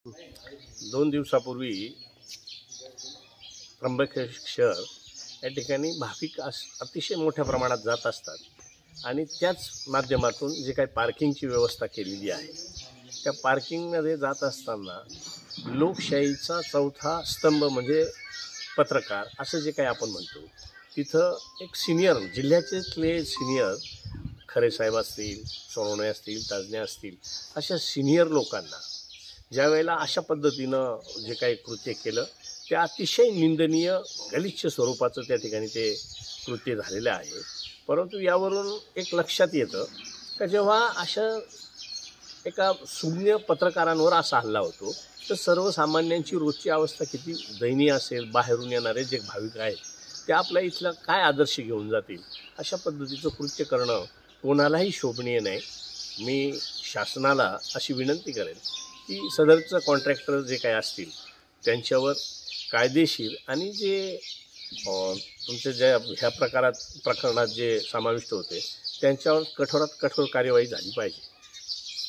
2 दिवसापूर्वी त्र्यंबकेश्वर या ठिकाणी भाविक अतिशय मोठ्या प्रमाणात जात असतात आणि त्याच माध्यमातून जे काही पार्किंगची व्यवस्था केलेली आहे त्या पार्किंगमध्ये जात असताना लोकशाहीचा चौथा स्तंभ म्हणजे पत्रकार असं जे काही आपण म्हणतो तिथं एक सिनियर जिल्ह्यातले सिनियर खरे साहेब असतील, सोनवणे असतील, तज्ज्ञ असतील अशा सिनियर लोकांना ज्या वेळेला अशा पद्धतीनं जे काही कृत्य केलं ते अतिशय निंदनीय गलिच्छ स्वरूपाचं त्या ठिकाणी ते कृत्य झालेलं आहे। परंतु यावरून एक लक्षात येतं की जेव्हा अशा एका शून्य पत्रकारांवर असा हल्ला होतो तर सर्वसामान्यांची रोजची अवस्था किती दयनीय असेल। बाहेरून येणारे जे भाविक आहेत ते आपल्या इथला काय आदर्श घेऊन जातील अशा पद्धतीचं कृत्य करणं कोणालाही शोभनीय नाही। मी शासनाला अशी विनंती करेन की सदरचं कॉन्ट्रॅक्टर जे काही असतील त्यांच्यावर कायदेशीर आणि जे तुमचे ज्या ह्या प्रकरणात जे समाविष्ट होते त्यांच्यावर कठोरात कठोर कार्यवाही झाली पाहिजे।